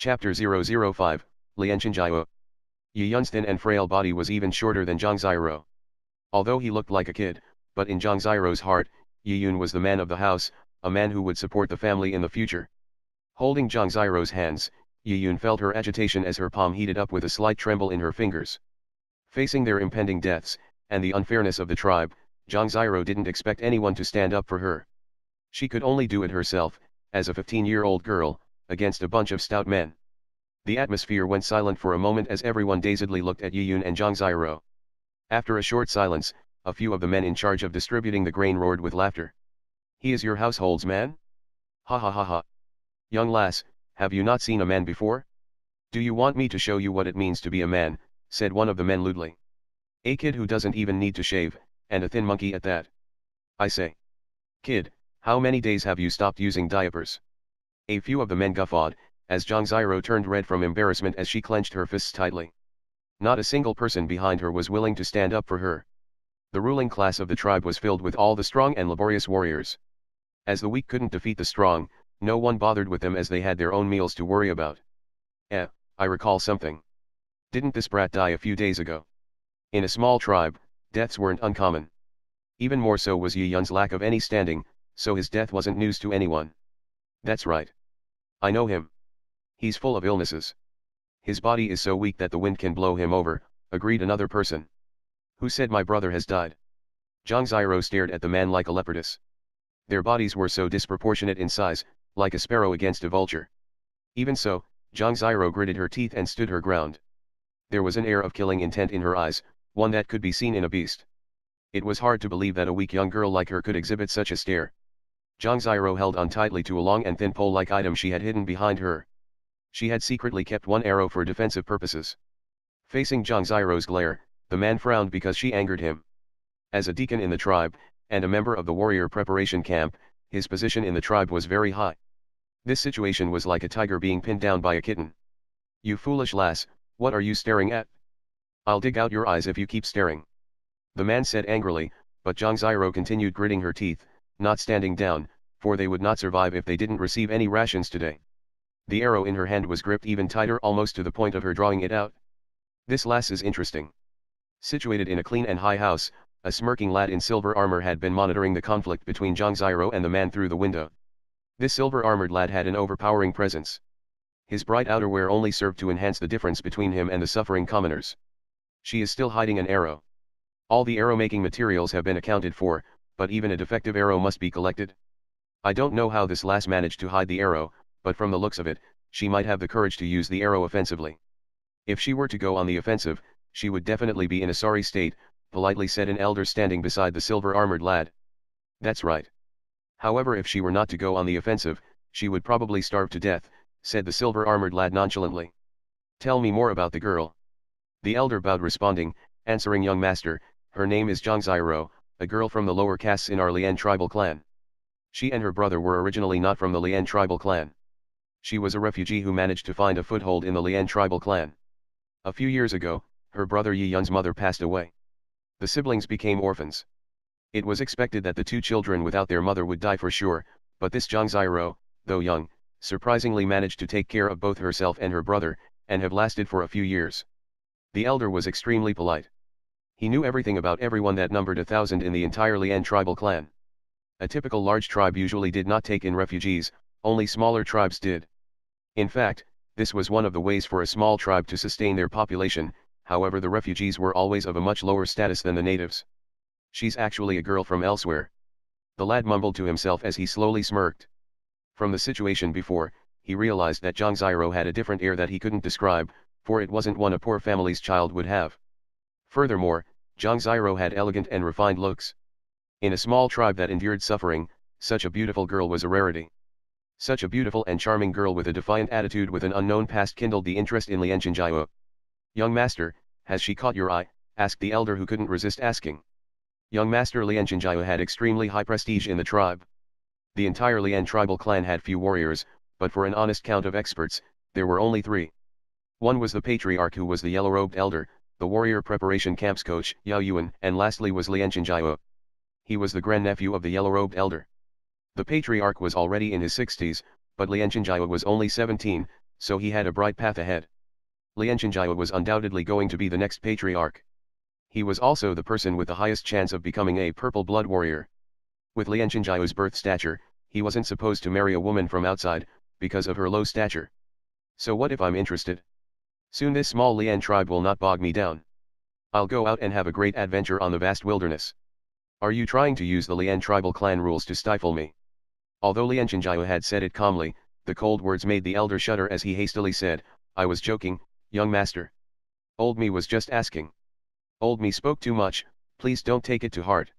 Chapter 005, Lianchenjiao. Yi Yun's thin and frail body was even shorter than Zhang Xiero. Although he looked like a kid, but in Zhang Xiero's heart, Yi Yun was the man of the house, a man who would support the family in the future. Holding Zhang Xiero's hands, Yi Yun felt her agitation as her palm heated up with a slight tremble in her fingers. Facing their impending deaths, and the unfairness of the tribe, Zhang Xiero didn't expect anyone to stand up for her. She could only do it herself, as a 15-year-old girl, against a bunch of stout men. The atmosphere went silent for a moment as everyone dazedly looked at Yi Yun and Zhang Xiero. After a short silence, a few of the men in charge of distributing the grain roared with laughter. "He is your household's man? Ha ha ha ha. Young lass, have you not seen a man before? Do you want me to show you what it means to be a man?" said one of the men lewdly. "A kid who doesn't even need to shave, and a thin monkey at that. I say. Kid, how many days have you stopped using diapers?" A few of the men guffawed, as Zhang Xiero turned red from embarrassment as she clenched her fists tightly. Not a single person behind her was willing to stand up for her. The ruling class of the tribe was filled with all the strong and laborious warriors. As the weak couldn't defeat the strong, no one bothered with them as they had their own meals to worry about. I recall something. Didn't this brat die a few days ago? In a small tribe, deaths weren't uncommon. Even more so was Yi Yun's lack of any standing, so his death wasn't news to anyone. "That's right. I know him. He's full of illnesses. His body is so weak that the wind can blow him over," agreed another person. "Who said my brother has died?" Zhang Xiero stared at the man like a leopardess. Their bodies were so disproportionate in size, like a sparrow against a vulture. Even so, Zhang Xiero gritted her teeth and stood her ground. There was an air of killing intent in her eyes, one that could be seen in a beast. It was hard to believe that a weak young girl like her could exhibit such a stare. Zhang Xiero held on tightly to a long and thin pole-like item she had hidden behind her. She had secretly kept one arrow for defensive purposes. Facing Zhang Xiero's glare, the man frowned because she angered him. As a deacon in the tribe, and a member of the warrior preparation camp, his position in the tribe was very high. This situation was like a tiger being pinned down by a kitten. "You foolish lass, what are you staring at? I'll dig out your eyes if you keep staring," the man said angrily, but Zhang Xiero continued gritting her teeth, not standing down, for they would not survive if they didn't receive any rations today. The arrow in her hand was gripped even tighter, almost to the point of her drawing it out. "This lass is interesting." Situated in a clean and high house, a smirking lad in silver armor had been monitoring the conflict between Zhang Xiero and the man through the window. This silver-armored lad had an overpowering presence. His bright outerwear only served to enhance the difference between him and the suffering commoners. "She is still hiding an arrow. All the arrow-making materials have been accounted for, but even a defective arrow must be collected. I don't know how this lass managed to hide the arrow, but from the looks of it, she might have the courage to use the arrow offensively. If she were to go on the offensive, she would definitely be in a sorry state," politely said an elder standing beside the silver-armored lad. "That's right. However, if she were not to go on the offensive, she would probably starve to death," said the silver-armored lad nonchalantly. "Tell me more about the girl." The elder bowed, responding, "Answering young master, her name is Zhang Xiero, a girl from the lower castes in our Lian tribal clan. She and her brother were originally not from the Lian tribal clan. She was a refugee who managed to find a foothold in the Lian tribal clan. A few years ago, her brother Yi Yun's mother passed away. The siblings became orphans. It was expected that the two children without their mother would die for sure, but this Zhang Xiero, though young, surprisingly managed to take care of both herself and her brother, and have lasted for a few years." The elder was extremely polite. He knew everything about everyone that numbered 1,000 in the entire Lian tribal clan. A typical large tribe usually did not take in refugees, only smaller tribes did. In fact, this was one of the ways for a small tribe to sustain their population, however the refugees were always of a much lower status than the natives. "She's actually a girl from elsewhere," the lad mumbled to himself as he slowly smirked. From the situation before, he realized that Zhang Xiero had a different air that he couldn't describe, for it wasn't one a poor family's child would have. Furthermore, Zhang Xiero had elegant and refined looks. In a small tribe that endured suffering, such a beautiful girl was a rarity. Such a beautiful and charming girl with a defiant attitude with an unknown past kindled the interest in Lianchenjiao. "Young master, has she caught your eye?" asked the elder, who couldn't resist asking. Young master Lianchenjiao had extremely high prestige in the tribe. The entire Lian tribal clan had few warriors, but for an honest count of experts, there were only 3. One was the patriarch, who was the yellow-robed elder, the warrior preparation camp's coach, Yao Yuan, and lastly was Lianchenjiao. He was the grandnephew of the yellow-robed elder. The patriarch was already in his 60s, but Lianchenjiao was only 17, so he had a bright path ahead. Lianchenjia was undoubtedly going to be the next patriarch. He was also the person with the highest chance of becoming a purple blood warrior. With Lianchenjia's birth stature, he wasn't supposed to marry a woman from outside, because of her low stature. So what if I'm interested? Soon this small Lian tribe will not bog me down. I'll go out and have a great adventure on the vast wilderness. Are you trying to use the Lian tribal clan rules to stifle me? Although Lianchenjia had said it calmly, the cold words made the elder shudder as he hastily said, I was joking, young master. Old me was just asking. Old me spoke too much, please don't take it to heart.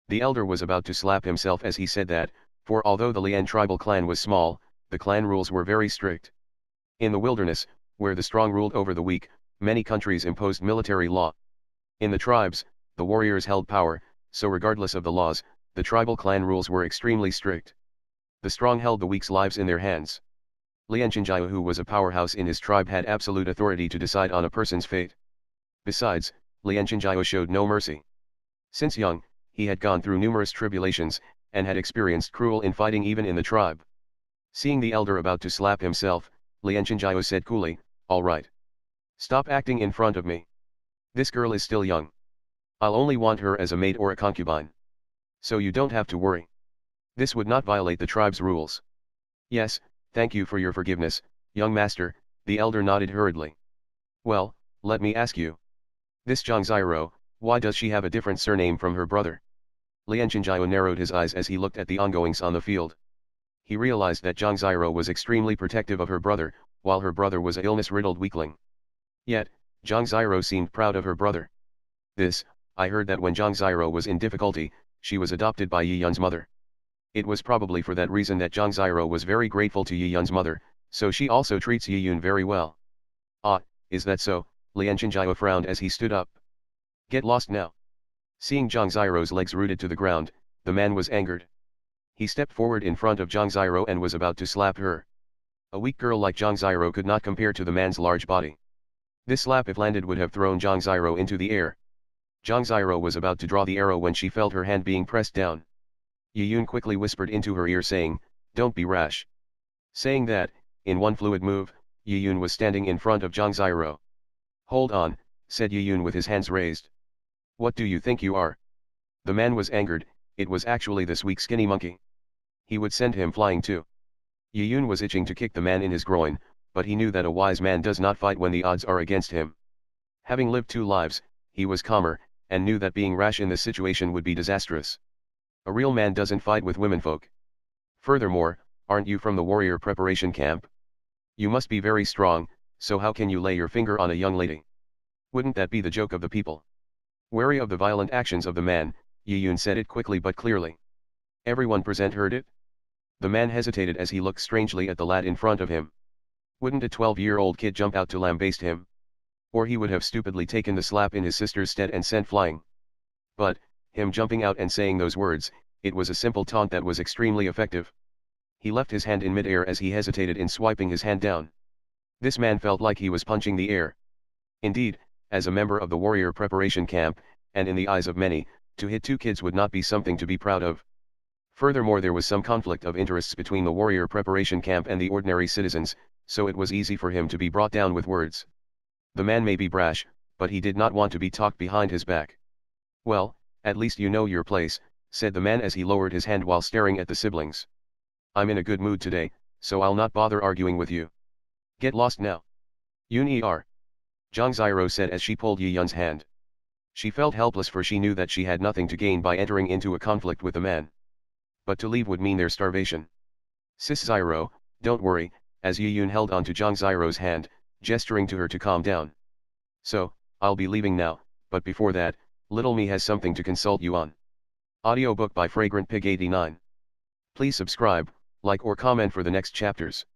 The elder was about to slap himself as he said that, for although the Lian tribal clan was small, the clan rules were very strict. In the wilderness, where the strong ruled over the weak, many countries imposed military law. In the tribes, the warriors held power, so regardless of the laws, the tribal clan rules were extremely strict. The strong held the weak's lives in their hands. Lianchenjia, who was a powerhouse in his tribe, had absolute authority to decide on a person's fate. Besides, Lianchenjia showed no mercy. Since young, he had gone through numerous tribulations, and had experienced cruel infighting even in the tribe. Seeing the elder about to slap himself, Lianchenjia said coolly, all right. Stop acting in front of me. This girl is still young. I'll only want her as a maid or a concubine. So you don't have to worry. This would not violate the tribe's rules. Yes, thank you for your forgiveness, young master, the elder nodded hurriedly. Well, let me ask you. This Zhangziro, why does she have a different surname from her brother? Lianchenjia narrowed his eyes as he looked at the ongoings on the field. He realized that Zhangziro was extremely protective of her brother, while her brother was an illness-riddled weakling. Yet, Zhangziro seemed proud of her brother. I heard that when Zhangziro was in difficulty, she was adopted by Yi Yun's mother. It was probably for that reason that Zhangziro was very grateful to Yi Yun's mother, so she also treats Yi Yun very well. Ah, is that so? Lianchenjia frowned as he stood up. Get lost now. Seeing Zhangziro's legs rooted to the ground, the man was angered. He stepped forward in front of Zhangziro and was about to slap her. A weak girl like Zhangziro could not compare to the man's large body. This slap, if landed, would have thrown Zhangziro into the air. Zhangziro was about to draw the arrow when she felt her hand being pressed down. Yi Yun quickly whispered into her ear saying, don't be rash. Saying that, in one fluid move, Yi Yun was standing in front of Zhangziro. Hold on, said Yi Yun with his hands raised. What do you think you are? The man was angered, it was actually this weak skinny monkey. He would send him flying too. Yi Yun was itching to kick the man in his groin, but he knew that a wise man does not fight when the odds are against him. Having lived 2 lives, he was calmer, and knew that being rash in this situation would be disastrous. A real man doesn't fight with womenfolk. Furthermore, aren't you from the warrior preparation camp? You must be very strong, so how can you lay your finger on a young lady? Wouldn't that be the joke of the people? Wary of the violent actions of the man, Yi Yun said it quickly but clearly. Everyone present heard it? The man hesitated as he looked strangely at the lad in front of him. Wouldn't a 12-year-old kid jump out to lambaste him? Or he would have stupidly taken the slap in his sister's stead and sent flying. But, him jumping out and saying those words, it was a simple taunt that was extremely effective. He left his hand in midair as he hesitated in swiping his hand down. This man felt like he was punching the air. Indeed, as a member of the warrior preparation camp, and in the eyes of many, to hit 2 kids would not be something to be proud of. Furthermore, there was some conflict of interests between the warrior preparation camp and the ordinary citizens, so it was easy for him to be brought down with words. The man may be brash, but he did not want to be talked behind his back. Well, at least you know your place, said the man as he lowered his hand while staring at the siblings. I'm in a good mood today, so I'll not bother arguing with you. Get lost now. Yun-er. Zhangziro said as she pulled Yi Yun's hand. She felt helpless, for she knew that she had nothing to gain by entering into a conflict with the man. But to leave would mean their starvation. Sis Ziro, don't worry, as Yi Yun held onto Zhangziro's hand, gesturing to her to calm down. So, I'll be leaving now, but before that, little me has something to consult you on. Audiobook by Fragrant Pig 89. Please subscribe, like or comment for the next chapters.